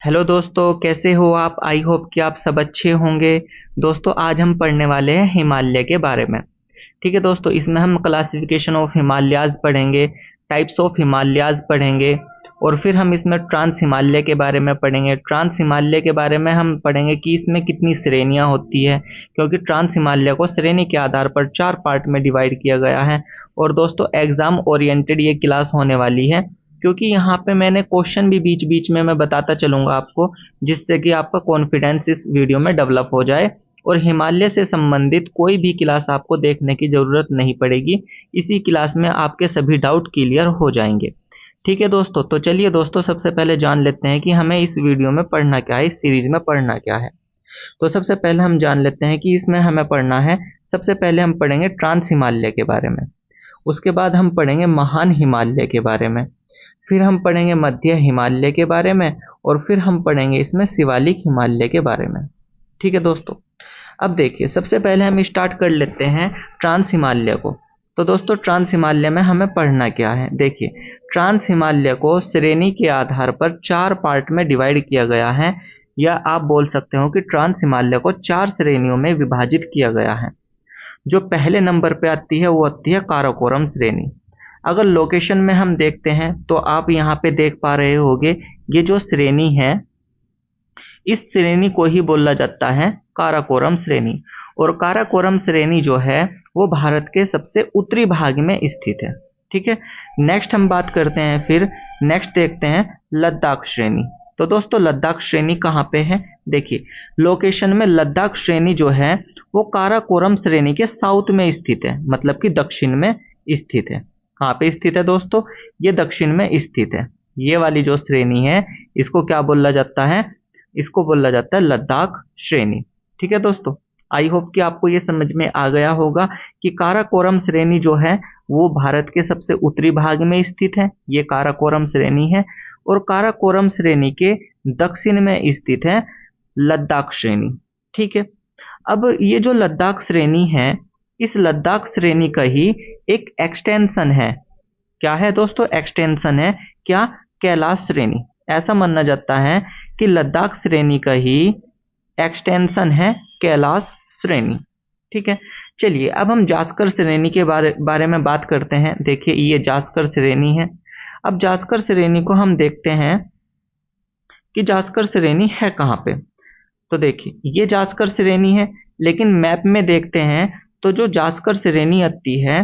Hello दोस्तों, कैसे हो आप? आई होप कि आप सब अच्छे होंगे। दोस्तों, आज हम पढ़ने वाले हैं हिमालय के बारे में। ठीक है दोस्तों, इसमें हम क्लासिफिकेशन ऑफ हिमालयाज़ पढ़ेंगे, टाइप्स ऑफ हिमालयाज़ पढ़ेंगे, और फिर हम इसमें ट्रांस हिमालय के बारे में पढ़ेंगे। ट्रांस हिमालय के बारे में हम पढ़ेंगे कि इसमें कितनी श्रेणियां होती है, क्योंकि ट्रांस हिमालय को श्रेणी के आधार पर 4 पार्ट में डिवाइड किया गया है। और दोस्तों, एग्ज़ाम ओरिएंटेड ये क्लास होने वाली है, क्योंकि यहाँ पे मैंने क्वेश्चन भी बीच बीच में मैं बताता चलूँगा आपको, जिससे कि आपका कॉन्फिडेंस इस वीडियो में डेवलप हो जाए और हिमालय से संबंधित कोई भी क्लास आपको देखने की ज़रूरत नहीं पड़ेगी। इसी क्लास में आपके सभी डाउट क्लियर हो जाएंगे। ठीक है दोस्तों, तो चलिए दोस्तों, सबसे पहले जान लेते हैं कि हमें इस वीडियो में पढ़ना क्या है, इस सीरीज में पढ़ना क्या है। तो सबसे पहले हम जान लेते हैं कि इसमें हमें पढ़ना है। सबसे पहले हम पढ़ेंगे ट्रांस हिमालय के बारे में, उसके बाद हम पढ़ेंगे महान हिमालय के बारे में, फिर हम पढ़ेंगे मध्य हिमालय के बारे में, और फिर हम पढ़ेंगे इसमें शिवालिक हिमालय के बारे में। ठीक है दोस्तों, अब देखिए, सबसे पहले हम स्टार्ट कर लेते हैं ट्रांस हिमालय को। तो दोस्तों, ट्रांस हिमालय में हमें पढ़ना क्या है? देखिए, ट्रांस हिमालय को श्रेणी के आधार पर 4 पार्ट में डिवाइड किया गया है, या आप बोल सकते हो कि ट्रांस हिमालय को 4 श्रेणियों में विभाजित किया गया है। जो पहले नंबर पे आती है वो आती है काराकोरम श्रेणी। अगर लोकेशन में हम देखते हैं तो आप यहाँ पे देख पा रहे होंगे, ये जो श्रेणी है, इस श्रेणी को ही बोला जाता है काराकोरम श्रेणी। और काराकोरम श्रेणी जो है वो भारत के सबसे उत्तरी भाग में स्थित है। ठीक है, नेक्स्ट हम बात करते हैं, फिर नेक्स्ट देखते हैं लद्दाख श्रेणी। तो दोस्तों, लद्दाख श्रेणी कहाँ पे है? देखिए, लोकेशन में लद्दाख श्रेणी जो है वो काराकोरम श्रेणी के साउथ में स्थित है, मतलब कि दक्षिण में स्थित है। कहाँ पे स्थित है दोस्तों? ये दक्षिण में स्थित है। ये वाली जो श्रेणी है, इसको क्या बोला जाता है? इसको बोला जाता है लद्दाख श्रेणी। ठीक है दोस्तों, आई होप कि आपको ये समझ में आ गया होगा कि काराकोरम श्रेणी जो है वो भारत के सबसे उत्तरी भाग में स्थित है। ये काराकोरम श्रेणी है, और काराकोरम श्रेणी के दक्षिण में स्थित है लद्दाख श्रेणी। ठीक है, अब ये जो लद्दाख श्रेणी है, इस लद्दाख श्रेणी का ही एक एक्सटेंशन है। क्या है दोस्तों? एक्सटेंशन है क्या? कैलाश श्रेणी। ऐसा माना जाता है कि लद्दाख श्रेणी का ही एक्सटेंशन है कैलाश श्रेणी। ठीक है, चलिए अब हम जास्कर श्रेणी के बारे में बात करते हैं। देखिए, ये जास्कर श्रेणी है। अब जास्कर श्रेणी को हम देखते हैं कि जास्कर श्रेणी है कहाँ पे। तो देखिए, ये जास्कर श्रेणी है, लेकिन मैप में देखते हैं तो जो जास्कर श्रेणी आती है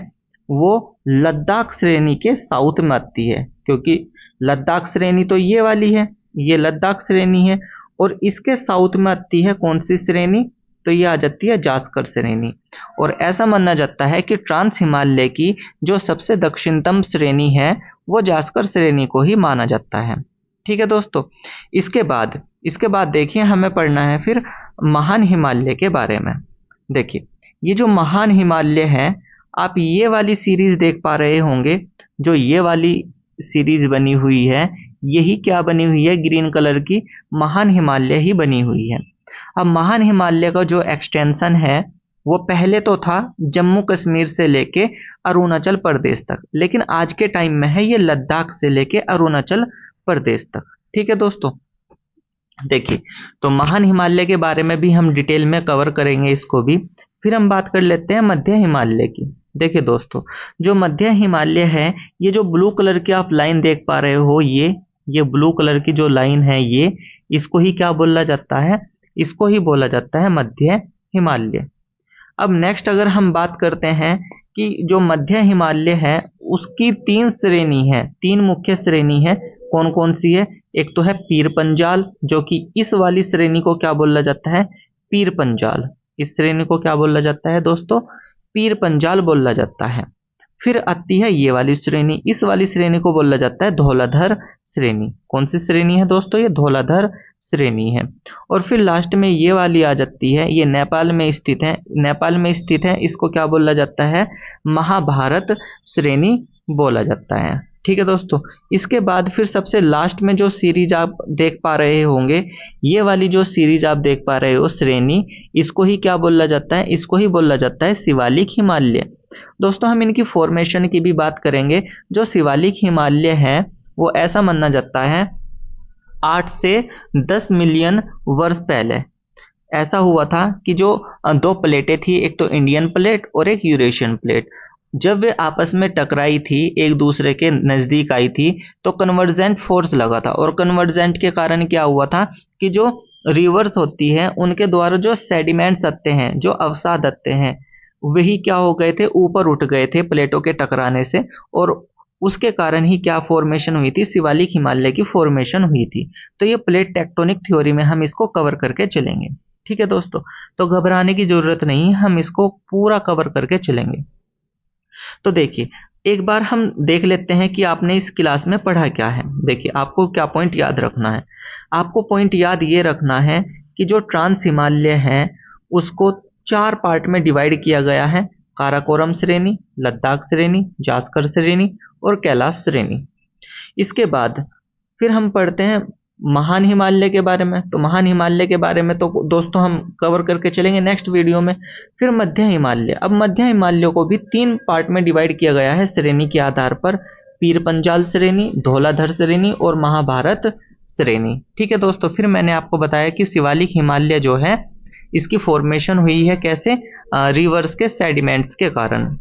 वो लद्दाख श्रेणी के साउथ में आती है, क्योंकि लद्दाख श्रेणी तो ये वाली है, ये लद्दाख श्रेणी है, और इसके साउथ में आती है कौन सी श्रेणी? तो ये आ जाती है जास्कर श्रेणी। और ऐसा माना जाता है कि ट्रांस हिमालय की जो सबसे दक्षिणतम श्रेणी है वो जास्कर श्रेणी को ही माना जाता है। ठीक है दोस्तों, इसके बाद देखिए, हमें पढ़ना है फिर महान हिमालय के बारे में। देखिए, ये जो महान हिमालय है, आप ये वाली सीरीज देख पा रहे होंगे। जो ये वाली सीरीज बनी हुई है, यही क्या बनी हुई है? ग्रीन कलर की महान हिमालय ही बनी हुई है। अब महान हिमालय का जो एक्सटेंशन है वो पहले तो था जम्मू कश्मीर से लेके अरुणाचल प्रदेश तक, लेकिन आज के टाइम में है ये लद्दाख से लेके अरुणाचल प्रदेश तक। ठीक है दोस्तों, देखिए, तो महान हिमालय के बारे में भी हम डिटेल में कवर करेंगे इसको भी। फिर हम बात कर लेते हैं मध्य हिमालय की। देखिए दोस्तों, जो मध्य हिमालय है, ये जो ब्लू कलर की आप लाइन देख पा रहे हो, ये ब्लू कलर की जो लाइन है, ये इसको ही क्या बोला जाता है? इसको ही बोला जाता है मध्य हिमालय। अब नेक्स्ट अगर हम बात करते हैं कि जो मध्य हिमालय है उसकी 3 श्रेणी है, 3 मुख्य श्रेणी है। कौन कौन सी है? एक तो है पीर पंजाल, जो कि इस वाली श्रेणी को क्या बोला जाता है? पीर पंजाल। इस श्रेणी को क्या बोला जाता है दोस्तों? पीर पंजाल बोला जाता है। फिर आती है ये वाली श्रेणी, इस वाली श्रेणी को बोला जाता है धौलाधर श्रेणी। कौन सी श्रेणी है दोस्तों? ये धौलाधर श्रेणी है। और फिर लास्ट में ये वाली आ जाती है, ये नेपाल में स्थित है, इसको क्या बोला जाता है? महाभारत श्रेणी बोला जाता है। ठीक है दोस्तों, इसके बाद फिर सबसे लास्ट में जो सीरीज आप देख पा रहे होंगे, ये वाली जो सीरीज आप देख पा रहे हो श्रेणी, इसको ही क्या बोला जाता है? इसको ही बोला जाता है शिवालिक हिमालय। दोस्तों, हम इनकी फॉर्मेशन की भी बात करेंगे। जो शिवालिक हिमालय है वो ऐसा माना जाता है 8 से 10 मिलियन वर्ष पहले ऐसा हुआ था कि जो दो प्लेटें थी, एक तो इंडियन प्लेट और एक यूरेशियन प्लेट, जब वे आपस में टकराई थी, एक दूसरे के नज़दीक आई थी, तो कन्वर्जेंट फोर्स लगा था। और कन्वर्जेंट के कारण क्या हुआ था कि जो रिवर्स होती है उनके द्वारा जो सेडिमेंट्स आते हैं, जो अवसाद आते हैं, वही क्या हो गए थे, ऊपर उठ गए थे प्लेटों के टकराने से। और उसके कारण ही क्या फॉर्मेशन हुई थी, शिवालिक हिमालय की फॉर्मेशन हुई थी। तो ये प्लेट टेक्टोनिक थ्योरी में हम इसको कवर करके चलेंगे। ठीक है दोस्तों, तो घबराने की जरूरत नहीं, हम इसको पूरा कवर करके चलेंगे। तो देखिए, एक बार हम देख लेते हैं कि आपने इस क्लास में पढ़ा क्या है। देखिए, आपको क्या पॉइंट याद रखना है। आपको पॉइंट याद ये रखना है कि जो ट्रांस हिमालय है उसको 4 पार्ट में डिवाइड किया गया है: काराकोरम श्रेणी, लद्दाख श्रेणी, जास्कर श्रेणी और कैलाश श्रेणी। इसके बाद फिर हम पढ़ते हैं महान हिमालय के बारे में। तो महान हिमालय के बारे में तो दोस्तों हम कवर करके चलेंगे नेक्स्ट वीडियो में। फिर मध्य हिमालय, अब मध्य हिमालय को भी 3 पार्ट में डिवाइड किया गया है श्रेणी के आधार पर: पीर पंजाल श्रेणी, धौलाधर श्रेणी और महाभारत श्रेणी। ठीक है दोस्तों, फिर मैंने आपको बताया कि शिवालिक हिमालय जो है इसकी फॉर्मेशन हुई है कैसे, रिवर्स के सेडिमेंट्स के कारण।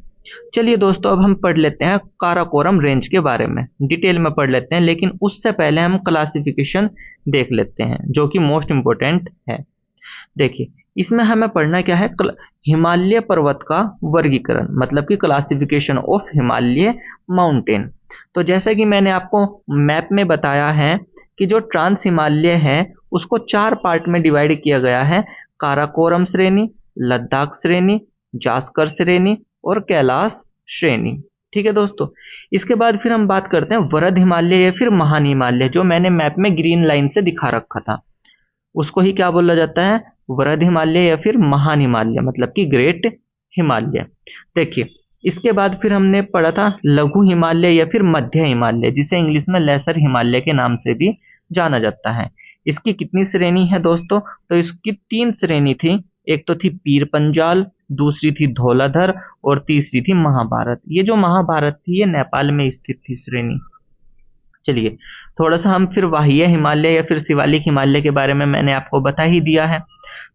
चलिए दोस्तों, अब हम पढ़ लेते हैं काराकोरम रेंज के बारे में, डिटेल में पढ़ लेते हैं, लेकिन उससे पहले हम क्लासिफिकेशन देख लेते हैं जो कि मोस्ट इंपॉर्टेंट है। देखिए, इसमें हमें पढ़ना क्या है, हिमालय पर्वत का वर्गीकरण, मतलब कि क्लासिफिकेशन ऑफ हिमालय माउंटेन। तो जैसा कि मैंने आपको मैप में बताया है कि जो ट्रांस हिमालय है उसको 4 पार्ट में डिवाइड किया गया है: काराकोरम श्रेणी, लद्दाख श्रेणी, जास्कर श्रेणी और कैलाश श्रेणी। ठीक है दोस्तों, इसके बाद फिर हम बात करते हैं वरद हिमालय या फिर महान हिमालय। जो मैंने मैप में ग्रीन लाइन से दिखा रखा था उसको ही क्या बोला जाता है, वरद हिमालय या फिर महान हिमालय, मतलब कि ग्रेट हिमालय। देखिए, इसके बाद फिर हमने पढ़ा था लघु हिमालय या फिर मध्य हिमालय, जिसे इंग्लिश में लेसर हिमालय के नाम से भी जाना जाता है। इसकी कितनी श्रेणी है दोस्तों, तो इसकी 3 श्रेणी थी। एक तो थी पीर पंजाल, दूसरी थी धौलाधर और तीसरी थी महाभारत। ये जो महाभारत थी ये नेपाल में स्थित थी श्रेणी। चलिए, थोड़ा सा हम फिर वाह्य हिमालय या फिर शिवालिक हिमालय के बारे में मैंने आपको बता ही दिया है।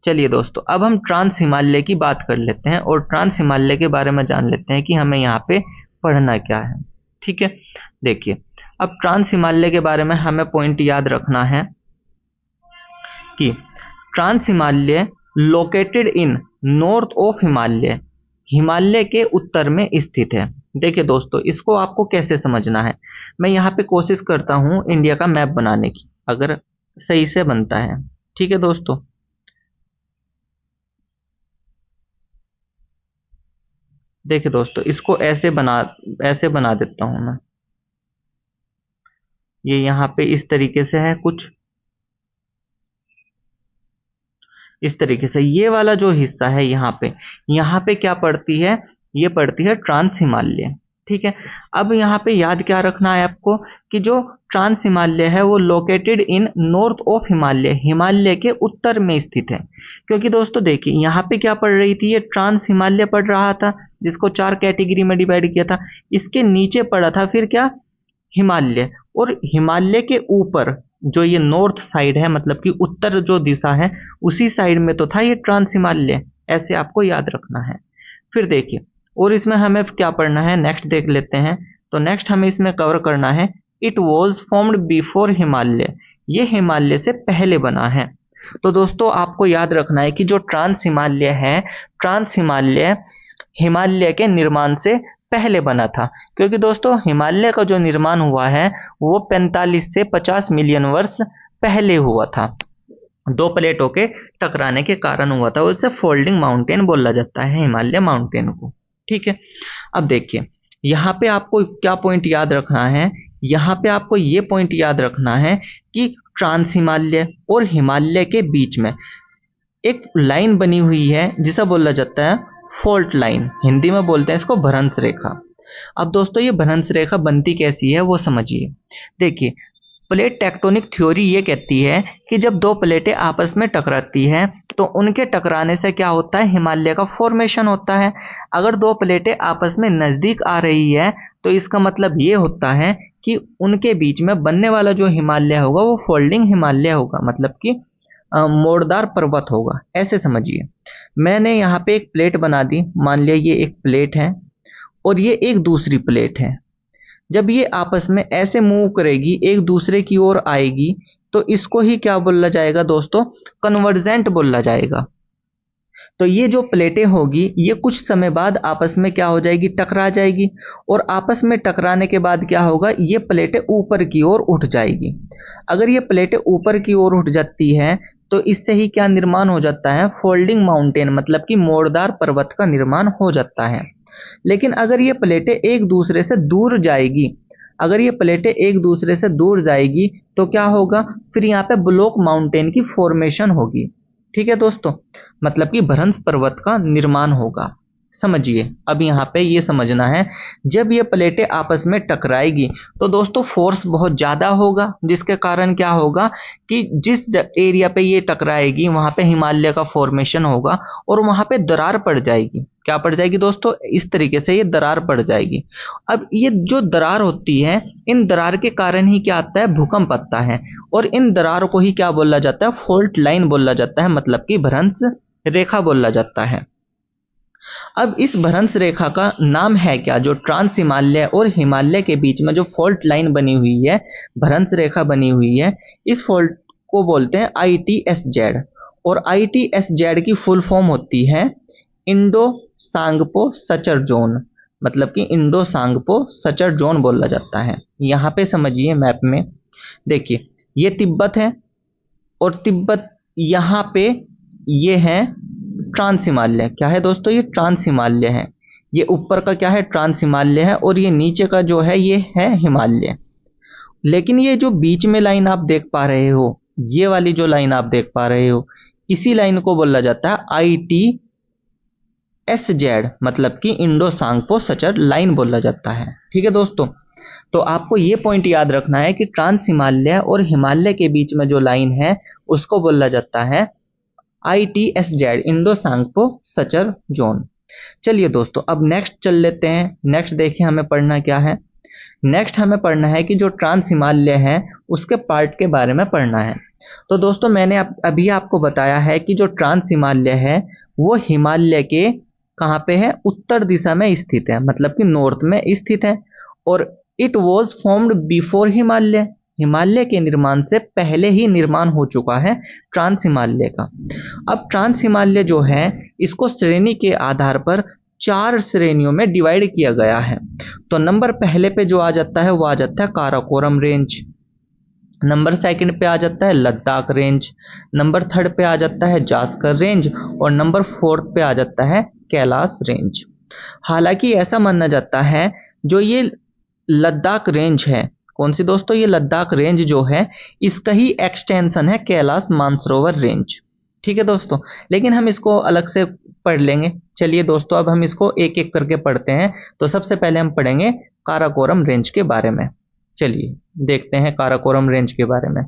चलिए दोस्तों, अब हम ट्रांस हिमालय की बात कर लेते हैं और ट्रांस हिमालय के बारे में जान लेते हैं कि हमें यहाँ पे पढ़ना क्या है। ठीक है, देखिए, अब ट्रांस हिमालय के बारे में हमें पॉइंट याद रखना है कि trans Himalaya located in north of Himalaya, Himalaya के उत्तर में स्थित है। देखिए दोस्तों, इसको आपको कैसे समझना है, मैं यहाँ पे कोशिश करता हूँ इंडिया का मैप बनाने की, अगर सही से बनता है। ठीक है दोस्तों, देखिए दोस्तों, इसको ऐसे बना देता हूँ मैं। ये यहाँ पे इस तरीके से है, कुछ इस तरीके से। ये वाला जो हिस्सा है यहाँ पे क्या पड़ती है, ये पड़ती है ट्रांस हिमालय। ठीक है, अब यहाँ पे याद क्या रखना है आपको कि जो ट्रांस हिमालय है वो located in north of Himalaya, Himalaya के उत्तर में स्थित है। क्योंकि दोस्तों देखिए, यहाँ पे क्या पड़ रही थी, ये ट्रांस हिमालय पड़ रहा था जिसको 4 कैटेगरी में डिवाइड किया था। इसके नीचे पड़ा था फिर क्या, हिमालय, और हिमालय के ऊपर जो ये नॉर्थ साइड है, मतलब कि उत्तर जो दिशा है उसी साइड में तो था ये ट्रांस हिमालय। ऐसे आपको याद रखना है। फिर देखिए, और इसमें हमें क्या पढ़ना है, नेक्स्ट देख लेते हैं। तो नेक्स्ट हमें इसमें कवर करना है it was formed before Himalaya, ये हिमालय से पहले बना है। तो दोस्तों आपको याद रखना है कि जो ट्रांस हिमालय है, ट्रांस हिमालय हिमालय के निर्माण से पहले बना था। क्योंकि दोस्तों हिमालय का जो निर्माण हुआ है वो 45 से 50 मिलियन वर्ष पहले हुआ था, 2 प्लेटों के टकराने के कारण हुआ था। उसे फोल्डिंग माउंटेन बोला जाता है हिमालय माउंटेन को। ठीक है, अब देखिए, यहाँ पे आपको क्या पॉइंट याद रखना है, यहाँ पे आपको ये पॉइंट याद रखना है कि ट्रांस हिमालय और हिमालय के बीच में एक लाइन बनी हुई है जिसे बोला जाता है फॉल्ट लाइन, हिंदी में बोलते हैं इसको भ्रंश रेखा। अब दोस्तों ये भ्रंश रेखा बनती कैसी है वो समझिए। देखिए, प्लेट टेक्टोनिक थ्योरी ये कहती है कि जब 2 प्लेटें आपस में टकराती हैं तो उनके टकराने से क्या होता है, हिमालय का फॉर्मेशन होता है। अगर 2 प्लेटें आपस में नज़दीक आ रही है तो इसका मतलब ये होता है कि उनके बीच में बनने वाला जो हिमालय होगा वो फोल्डिंग हिमालय होगा, मतलब कि मोड़दार पर्वत होगा, ऐसे समझिए। मैंने यहाँ पे एक प्लेट बना दी, मान लिया ये एक प्लेट है और ये एक दूसरी प्लेट है। जब ये आपस में ऐसे मूव करेगी, एक दूसरे की ओर आएगी, तो इसको ही क्या बोला जाएगा दोस्तों? कन्वर्जेंट बोला जाएगा। तो ये जो प्लेटें होगी ये कुछ समय बाद आपस में क्या हो जाएगी? टकरा जाएगी। और आपस में टकराने के बाद क्या होगा? ये प्लेटें ऊपर की ओर उठ जाएगी। अगर ये प्लेटें ऊपर की ओर उठ जाती हैं तो इससे ही क्या निर्माण हो जाता है? फोल्डिंग माउंटेन, मतलब कि मोड़दार पर्वत का निर्माण हो जाता है। लेकिन अगर ये प्लेटें एक दूसरे से दूर जाएगी, अगर ये प्लेटें एक दूसरे से दूर जाएगी तो क्या होगा? फिर यहाँ पे ब्लॉक माउंटेन की फॉर्मेशन होगी। ठीक है दोस्तों, मतलब कि भ्रंश पर्वत का निर्माण होगा। समझिए, अब यहाँ पे ये समझना है, जब ये प्लेटें आपस में टकराएगी तो दोस्तों फोर्स बहुत ज़्यादा होगा, जिसके कारण क्या होगा कि जिस एरिया पे ये टकराएगी वहाँ पे हिमालय का फॉर्मेशन होगा और वहाँ पे दरार पड़ जाएगी। क्या पड़ जाएगी दोस्तों? इस तरीके से ये दरार पड़ जाएगी। अब ये जो दरार होती है, इन दरार के कारण ही क्या आता है? भूकंप आता है। और इन दरार को ही क्या बोला जाता है? फॉल्ट लाइन बोला जाता है, मतलब कि भ्रंश रेखा बोला जाता है। अब इस भ्रंश रेखा का नाम है क्या? जो ट्रांस हिमालय और हिमालय के बीच में जो फॉल्ट लाइन बनी हुई है, भ्रंश रेखा बनी हुई है, इस फॉल्ट को बोलते हैं ITSZ। और ITSZ की फुल फॉर्म होती है इंडो सांगपो सचर जोन, मतलब कि इंडो सांगपो सचर जोन बोला जाता है। यहाँ पे समझिए, मैप में देखिए, ये तिब्बत है और तिब्बत यहाँ पे ये है ट्रांस हिमालय। क्या है दोस्तों? ये ट्रांस हिमालय है। ये ऊपर का क्या है? ट्रांस हिमालय है और ये नीचे का जो है ये है हिमालय। लेकिन ये जो बीच में लाइन आप देख पा रहे हो, ये वाली जो लाइन आप देख पा रहे हो, इसी लाइन को बोला जाता है ITSZ, मतलब कि इंडो सांगपो सचर लाइन बोला जाता है। ठीक है दोस्तों, तो आपको ये पॉइंट याद रखना है कि ट्रांस हिमालय और हिमालय के बीच में जो लाइन है उसको बोला जाता है ITSZ, Indo Tsangpo suture zone. चलिए दोस्तों, अब नेक्स्ट चल लेते हैं। नेक्स्ट देखिए हमें पढ़ना क्या है। नेक्स्ट हमें पढ़ना है कि जो ट्रांस हिमालय है उसके पार्ट के बारे में पढ़ना है। तो दोस्तों, मैंने अभी आपको बताया है कि जो ट्रांस हिमालय है वो हिमालय के कहाँ पे है? उत्तर दिशा में स्थित है, मतलब कि नॉर्थ में स्थित है। और it was formed before Himalaya, Himalaya के निर्माण से पहले ही निर्माण हो चुका है ट्रांस हिमालय का। अब ट्रांस हिमालय जो है इसको श्रेणी के आधार पर 4 श्रेणियों में डिवाइड किया गया है। तो नंबर पहले पे जो आ जाता है वो आ जाता है काराकोरम रेंज, नंबर सेकंड पे आ जाता है लद्दाख रेंज, नंबर थर्ड पे आ जाता है जास्कर रेंज और नंबर फोर्थ पे आ जाता है कैलाश रेंज। हालांकि ऐसा माना जाता है जो ये लद्दाख रेंज है, कौन सी दोस्तों? ये लद्दाख रेंज जो है इसका ही एक्सटेंशन है कैलाश मानसरोवर रेंज। ठीक है दोस्तों, लेकिन हम इसको अलग से पढ़ लेंगे। चलिए दोस्तों, अब हम इसको एक एक करके पढ़ते हैं। तो सबसे पहले हम पढ़ेंगे काराकोरम रेंज के बारे में। चलिए देखते हैं काराकोरम रेंज के बारे में।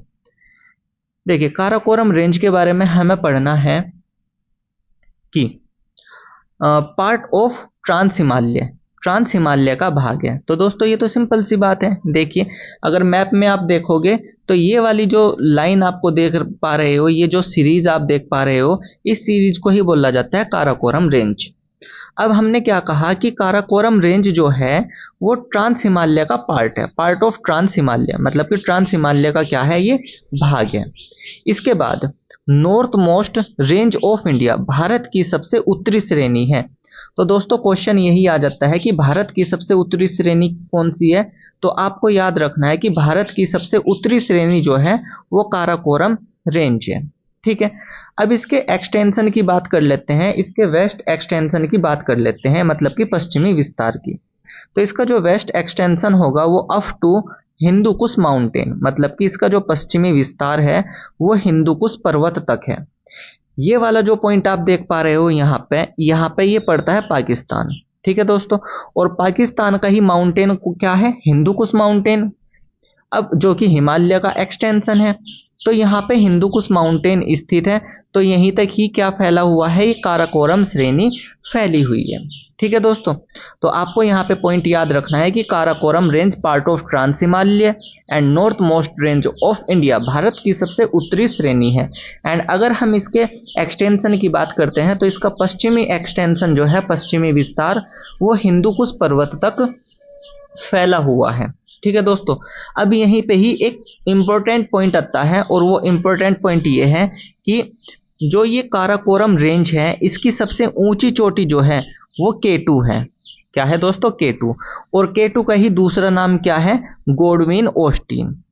देखिए, काराकोरम रेंज के बारे में हमें पढ़ना है कि part of trans Himalaya, trans Himalaya का भाग है। तो दोस्तों ये तो सिंपल सी बात है। देखिए, अगर मैप में आप देखोगे तो ये वाली जो लाइन आपको देख पा रहे हो, ये जो सीरीज आप देख पा रहे हो, इस सीरीज को ही बोला जाता है काराकोरम रेंज। अब हमने क्या कहा कि काराकोरम रेंज जो है वो ट्रांस हिमालय का पार्ट है, पार्ट ऑफ ट्रांस हिमालय, मतलब कि ट्रांस हिमालय का क्या है? ये भाग है। इसके बाद north most range of India, Bharat की सबसे उत्तरी श्रेणी है। तो दोस्तों क्वेश्चन यही आ जाता है कि भारत की सबसे उत्तरी श्रेणी कौन सी है? तो आपको याद रखना है कि भारत की सबसे उत्तरी श्रेणी जो है वो काराकोरम रेंज है। ठीक है, अब इसके एक्सटेंशन की बात कर लेते हैं, इसके वेस्ट एक्सटेंशन की बात कर लेते हैं, मतलब कि पश्चिमी विस्तार की। तो इसका जो वेस्ट एक्सटेंशन होगा वो अप टू हिंदुकुश माउंटेन, मतलब कि इसका जो पश्चिमी विस्तार है वो हिंदुकुश पर्वत तक है। ये वाला जो पॉइंट आप देख पा रहे हो यहाँ पे ये पड़ता है पाकिस्तान। ठीक है दोस्तों, और पाकिस्तान का ही माउंटेन क्या है? हिंदुकुश माउंटेन, अब जो कि हिमालय का एक्सटेंशन है। तो यहाँ पे हिंदुकुश माउंटेन स्थित है, तो यहीं तक ही क्या फैला हुआ है? ये काराकोरम श्रेणी फैली हुई है। ठीक है दोस्तों, तो आपको यहाँ पे पॉइंट याद रखना है कि Karakoram range part of trans Himalaya and north most range of India, Bharat की सबसे उत्तरी श्रेणी है। एंड अगर हम इसके एक्सटेंशन की बात करते हैं तो इसका पश्चिमी एक्सटेंशन जो है, पश्चिमी विस्तार, वो हिंदू कुश पर्वत तक फैला हुआ है। ठीक है दोस्तों, अब यहीं पे ही एक इम्पोर्टेंट पॉइंट आता है, और वो इम्पोर्टेंट पॉइंट ये है कि जो ये काराकोरम रेंज है, इसकी सबसे ऊंची चोटी जो है वो K2 है। क्या है दोस्तों? K2। और K2 का ही दूसरा नाम क्या है? Godwin Austin.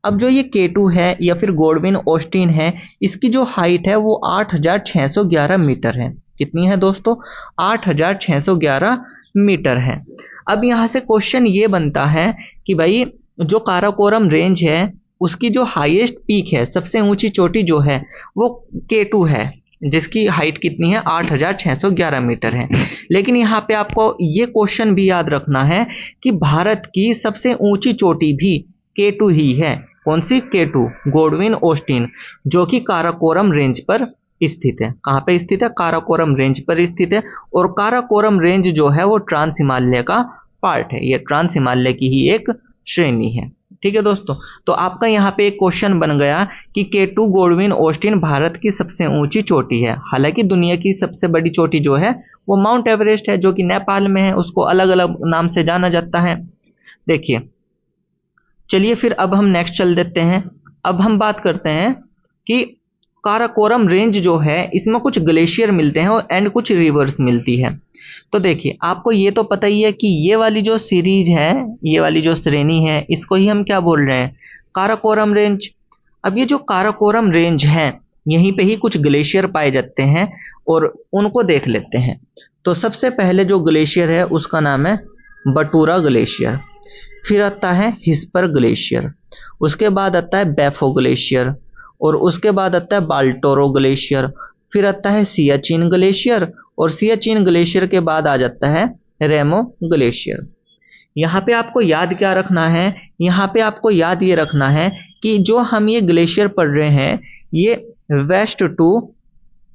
अब जो ये K2 है या फिर गोडविन ऑस्टिन है, इसकी जो हाइट है वो 8611 मीटर है। कितनी है दोस्तों? 8611 मीटर है। अब यहाँ से क्वेश्चन ये बनता है कि भाई जो काराकोरम रेंज है उसकी जो हाईएस्ट पीक है, सबसे ऊंची चोटी जो है वो K2 है, जिसकी हाइट कितनी है? 8611 मीटर है। लेकिन यहाँ पे आपको ये क्वेश्चन भी याद रखना है कि भारत की सबसे ऊंची चोटी भी K2 ही है। कौन सी? K2, गोडविन ऑस्टिन, जो कि काराकोरम रेंज पर स्थित है। कहाँ पे स्थित है? काराकोरम रेंज पर स्थित है। और काराकोरम रेंज जो है वो ट्रांस हिमालय का पार्ट है, ये ट्रांस हिमालय की ही एक श्रेणी है। ठीक है दोस्तों, तो आपका यहाँ पे एक क्वेश्चन बन गया कि K2 गोडविन ऑस्टिन भारत की सबसे ऊंची चोटी है। हालांकि दुनिया की सबसे बड़ी चोटी जो है वो माउंट एवरेस्ट है, जो कि नेपाल में है, उसको अलग अलग नाम से जाना जाता है। देखिए, चलिए फिर अब हम नेक्स्ट चल देते हैं। अब हम बात करते हैं कि काराकोरम रेंज जो है इसमें कुछ ग्लेशियर मिलते हैं एंड कुछ रिवर्स मिलती है। तो देखिए, आपको ये तो पता ही है कि ये वाली जो सीरीज है, ये वाली जो श्रेणी है, इसको ही हम क्या बोल रहे हैं? काराकोरम रेंज। अब ये जो काराकोरम रेंज है, यहीं पे ही कुछ ग्लेशियर पाए जाते हैं और उनको देख लेते हैं। तो सबसे पहले जो ग्लेशियर है उसका नाम है बटूरा ग्लेशियर, फिर आता है हिस्पर ग्लेशियर, उसके बाद आता है बैफो ग्लेशियर, और उसके बाद आता है बाल्टोरो ग्लेशियर, फिर आता है सियाचिन ग्लेशियर, और सियाचिन ग्लेशियर के बाद आ जाता है रेमो ग्लेशियर। यहाँ पे आपको याद क्या रखना है? यहाँ पे आपको याद ये रखना है कि जो हम ये ग्लेशियर पढ़ रहे हैं ये वेस्ट टू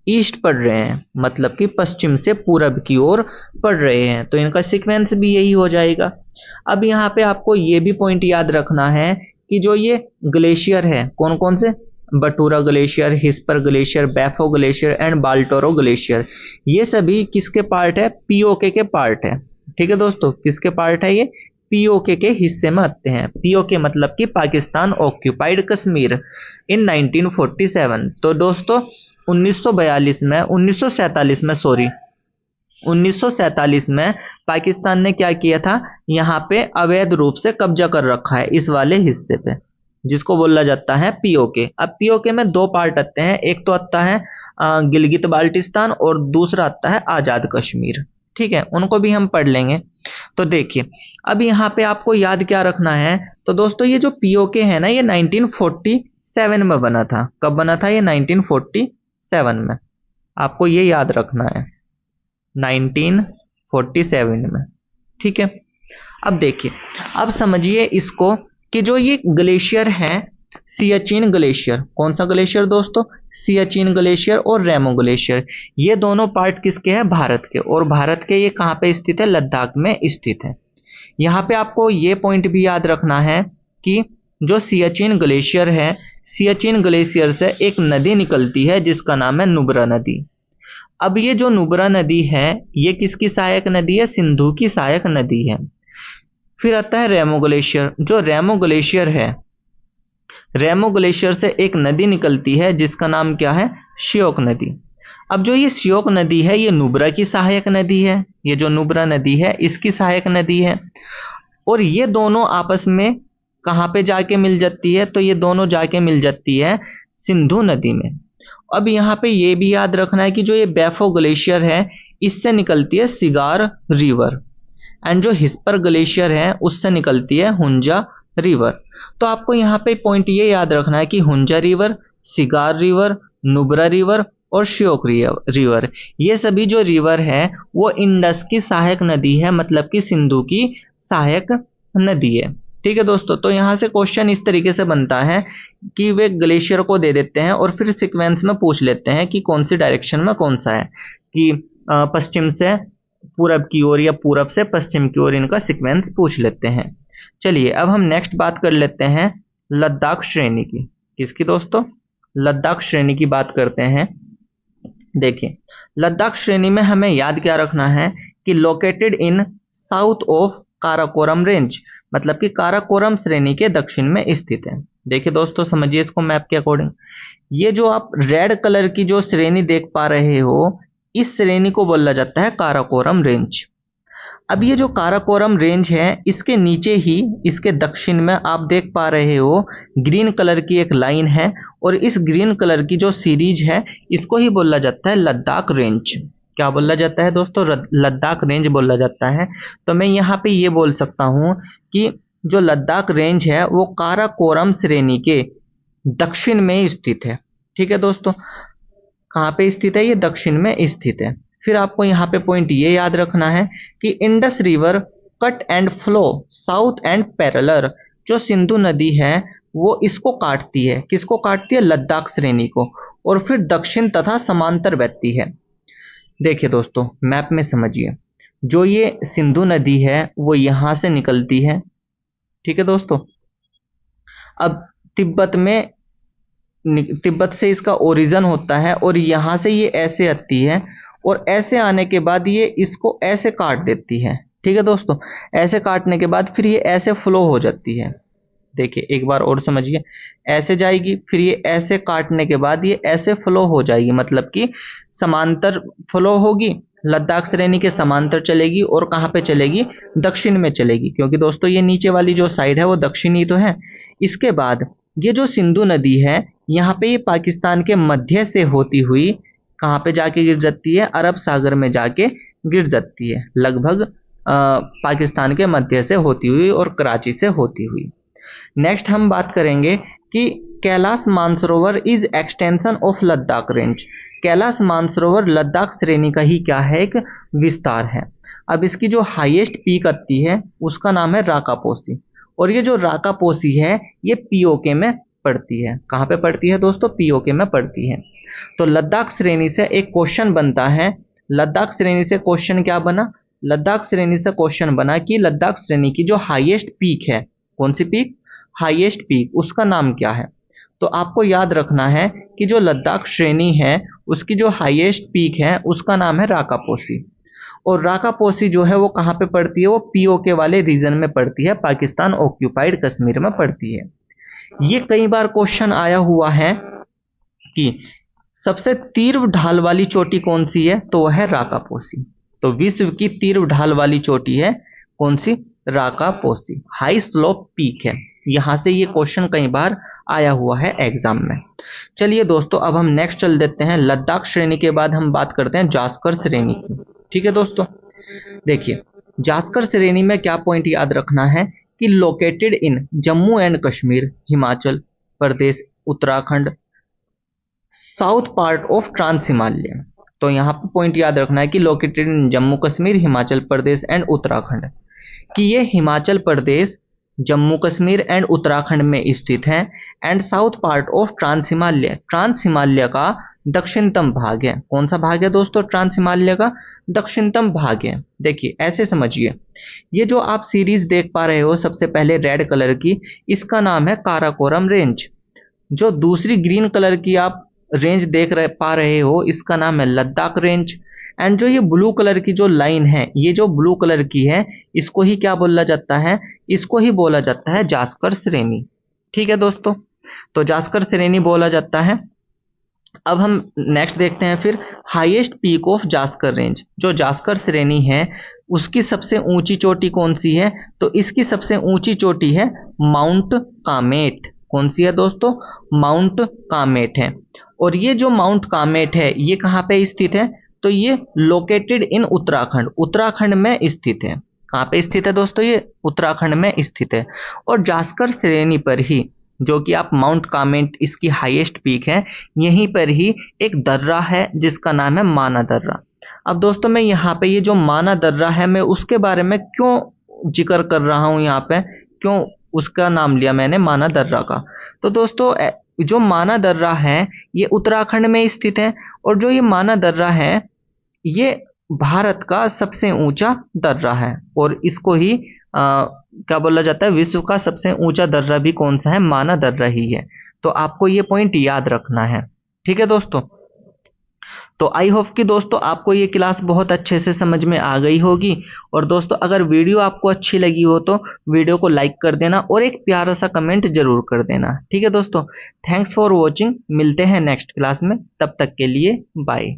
ईस्ट पढ़ रहे हैं, मतलब कि पश्चिम से पूरब की ओर पढ़ रहे हैं, तो इनका सीक्वेंस भी यही हो जाएगा। अब यहाँ पे आपको ये भी पॉइंट याद रखना है कि जो ये ग्लेशियर है, कौन कौन से? Batura glacier, Hispar glacier, Biafo glacier and Baltoro glacier, ये सभी किसके पार्ट है? पीओके के पार्ट है। ठीक है दोस्तों, किसके पार्ट है ये? पीओके के हिस्से में आते हैं। पीओके मतलब कि पाकिस्तान ऑक्यूपाइड कश्मीर इन 1947। तो दोस्तों 1947 में पाकिस्तान ने क्या किया था? यहाँ पे अवैध रूप से कब्जा कर रखा है इस वाले हिस्से पे, जिसको बोला जाता है पीओके। अब पीओके में दो पार्ट आते हैं, एक तो आता है गिलगित बाल्टिस्तान और दूसरा आता है आज़ाद कश्मीर। ठीक है, उनको भी हम पढ़ लेंगे। तो देखिए, अब यहाँ पे आपको याद क्या रखना है? तो दोस्तों ये जो पीओके है ना, ये 1947 में बना था। कब बना था ये? 1947 में। आपको ये याद रखना है, 1947 में। ठीक है, अब देखिए, अब समझिए इसको कि जो ये ग्लेशियर है सियाचिन ग्लेशियर, कौन सा ग्लेशियर दोस्तों? सियाचिन ग्लेशियर और रेमो ग्लेशियर, ये दोनों पार्ट किसके हैं? भारत के। और भारत के ये कहाँ पे स्थित है? लद्दाख में स्थित है। यहाँ पे आपको ये पॉइंट भी याद रखना है कि जो सियाचिन ग्लेशियर है, सियाचिन ग्लेशियर से एक नदी निकलती है जिसका नाम है नुब्रा नदी। अब ये जो नुब्रा नदी है ये किसकी सहायक नदी है? सिंधु की सहायक नदी है। फिर आता है रेमो ग्लेशियर। जो रेमो ग्लेशियर है, रेमो ग्लेशियर से एक नदी निकलती है जिसका नाम क्या है? श्योक नदी। अब जो ये श्योक नदी है ये नुब्रा की सहायक नदी है, ये जो नुब्रा नदी है इसकी सहायक नदी है। और ये दोनों आपस में कहाँ पे जाके मिल जाती है? तो ये दोनों जाके मिल जाती है सिंधु नदी में। अब यहाँ पे ये भी याद रखना है कि जो ये बैफो ग्लेशियर है इससे निकलती है सिगार रिवर, एंड जो हिस्पर ग्लेशियर है उससे निकलती है हुंजा रिवर। तो आपको यहाँ पे पॉइंट ये याद रखना है कि Hunza river, cigar river, Nubra river और श्योक रिवर, ये सभी जो रिवर है वो इंडस की सहायक नदी है, मतलब कि सिंधु की सहायक नदी है। ठीक है दोस्तों, तो यहाँ से क्वेश्चन इस तरीके से बनता है कि वे ग्लेशियर को दे देते हैं और फिर सीक्वेंस में पूछ लेते हैं कि कौन सी डायरेक्शन में कौन सा है, कि पश्चिम से पूरब की ओर या पूरब से पश्चिम की ओर इनका सीक्वेंस पूछ लेते हैं। चलिए अब हम नेक्स्ट बात कर लेते हैं लद्दाख श्रेणी की। किसकी दोस्तों? लद्दाख श्रेणी की बात करते हैं। देखिए, लद्दाख श्रेणी में हमें याद क्या रखना है कि located in south of Karakoram range, मतलब कि काराकोरम श्रेणी के दक्षिण में स्थित है। देखिए दोस्तों, समझिए इसको मैप के अकॉर्डिंग। ये जो आप रेड कलर की जो श्रेणी देख पा रहे हो, इस श्रेणी को बोला जाता है काराकोरम रेंज। अब ये जो काराकोरम रेंज है, इसके नीचे ही इसके दक्षिण में आप देख पा रहे हो ग्रीन कलर की एक लाइन है, और इस ग्रीन कलर की जो सीरीज है इसको ही बोला जाता है लद्दाख रेंज। क्या बोला जाता है दोस्तों? लद्दाख रेंज बोला जाता है। तो मैं यहाँ पे ये बोल सकता हूँ कि जो लद्दाख रेंज है वो काराकोरम श्रेणी के दक्षिण में स्थित है। ठीक है दोस्तों, कहाँ पे स्थित है? ये दक्षिण में स्थित है। फिर आपको यहाँ पे पॉइंट ये याद रखना है कि Indus river cut and flow south and parallel. जो सिंधु नदी है वो इसको काटती है। किसको काटती है? लद्दाख श्रेणी को, और फिर दक्षिण तथा समांतर बहती है। देखिए दोस्तों, मैप में समझिए, जो ये सिंधु नदी है वो यहाँ से निकलती है। ठीक है दोस्तों, अब तिब्बत से इसका ओरिजिन होता है, और यहाँ से ये ऐसे आती है, और ऐसे आने के बाद ये इसको ऐसे काट देती है। ठीक है दोस्तों, ऐसे काटने के बाद फिर ये ऐसे फ्लो हो जाती है। देखिए एक बार और समझिए, ऐसे जाएगी, फिर ये ऐसे काटने के बाद ये ऐसे फ्लो हो जाएगी, मतलब कि समांतर फ्लो होगी, लद्दाख श्रेणी के समांतर चलेगी, और कहाँ पे चलेगी? दक्षिण में चलेगी, क्योंकि दोस्तों ये नीचे वाली जो साइड है वो दक्षिणी तो है। इसके बाद ये जो सिंधु नदी है, यहाँ पे ये पाकिस्तान के मध्य से होती हुई कहाँ पे जाके गिर जाती है? अरब सागर में जाके गिर जाती है, लगभग पाकिस्तान के मध्य से होती हुई और कराची से होती हुई। नेक्स्ट हम बात करेंगे कि Kailash Mansarovar is extension of Ladakh range. Kailash Mansarovar Ladakh श्रेणी का ही क्या है? एक विस्तार है। अब इसकी जो हाईएस्ट पीक आती है उसका नाम है राकापोसी, और ये जो राकापोसी है ये पीओके में पड़ती है। कहाँ पे पड़ती है दोस्तों? पीओके में पड़ती है। तो लद्दाख श्रेणी से एक क्वेश्चन बनता है। लद्दाख श्रेणी से क्वेश्चन क्या बना? लद्दाख श्रेणी से क्वेश्चन बना कि लद्दाख श्रेणी की जो हाईएस्ट पीक है, कौन सी पीक? हाईएस्ट पीक, उसका नाम क्या है? तो आपको याद रखना है कि जो लद्दाख श्रेणी है उसकी जो हाईएस्ट पीक है उसका नाम है राकापोसी, और राकापोसी जो है वो कहाँ पे पड़ती है? वो पीओके वाले रीजन में पड़ती है, पाकिस्तान ऑक्यूपाइड कश्मीर में पड़ती है। ये कई बार क्वेश्चन आया हुआ है कि सबसे तीव्र ढाल वाली चोटी कौन सी है? तो वह है राकापोसी। तो विश्व की तीव्र ढाल वाली चोटी है कौन सी? राकापोसी, हाई स्लोप पीक है। यहां से ये क्वेश्चन कई बार आया हुआ है एग्जाम में। चलिए दोस्तों, अब हम नेक्स्ट चल देते हैं। लद्दाख श्रेणी के बाद हम बात करते हैं जास्कर श्रेणी की। ठीक है दोस्तों, देखिए जास्कर श्रेणी में क्या पॉइंट याद रखना है कि located in Jammu and Kashmir, Himachal Pradesh, Uttarakhand, south part of trans Himalaya. तो यहाँ पर पॉइंट याद रखना है कि located in Jammu Kashmir, Himachal Pradesh and Uttarakhand, कि ये हिमाचल प्रदेश, जम्मू कश्मीर एंड उत्तराखंड में स्थित है, and south part of trans Himalaya, trans Himalaya का दक्षिणतम भाग है। कौन सा भाग है दोस्तों? ट्रांस हिमालय का दक्षिणतम भाग है। देखिए ऐसे समझिए, ये जो आप सीरीज देख पा रहे हो सबसे पहले रेड कलर की, इसका नाम है काराकोरम रेंज। जो दूसरी ग्रीन कलर की आप रेंज पा रहे हो, इसका नाम है लद्दाख रेंज। एंड जो ये ब्लू कलर की जो लाइन है, ये जो ब्लू कलर की है, इसको ही क्या बोला जाता है? इसको ही बोला जाता है जास्कर श्रेणी। ठीक है दोस्तों, तो जास्कर श्रेणी बोला जाता है। अब हम नेक्स्ट देखते हैं फिर highest peak of Zanskar range. जो जास्कर श्रेणी है उसकी सबसे ऊंची चोटी कौन सी है? तो इसकी सबसे ऊंची चोटी है माउंट कामेट। कौन सी है दोस्तों? माउंट कामेट है। और ये जो माउंट कामेट है ये कहाँ पे स्थित है? तो ये लोकेटेड इन उत्तराखंड, उत्तराखंड में स्थित है। कहाँ पे स्थित है दोस्तों? ये उत्तराखंड में स्थित है। और जास्कर श्रेणी पर ही, जो कि आप माउंट कामेट इसकी हाईएस्ट पीक है, यहीं पर ही एक दर्रा है जिसका नाम है माना दर्रा। अब दोस्तों मैं यहाँ पे ये जो माना दर्रा है, मैं उसके बारे में क्यों जिक्र कर रहा हूँ यहाँ पे, क्यों उसका नाम लिया मैंने माना दर्रा का? तो दोस्तों जो माना दर्रा है ये उत्तराखंड में स्थित है, और जो ये माना दर्रा है ये भारत का सबसे ऊंचा दर्रा है, और इसको ही क्या बोला जाता है, विश्व का सबसे ऊंचा दर्रा भी कौन सा है, माना दर्रा ही है। तो आपको ये पॉइंट याद रखना है। ठीक है दोस्तों, तो आई होप कि दोस्तों आपको ये क्लास बहुत अच्छे से समझ में आ गई होगी। और दोस्तों अगर वीडियो आपको अच्छी लगी हो तो वीडियो को लाइक कर देना और एक प्यारा सा कमेंट जरूर कर देना। ठीक है दोस्तों, थैंक्स फॉर वॉचिंग, मिलते हैं नेक्स्ट क्लास में, तब तक के लिए बाय।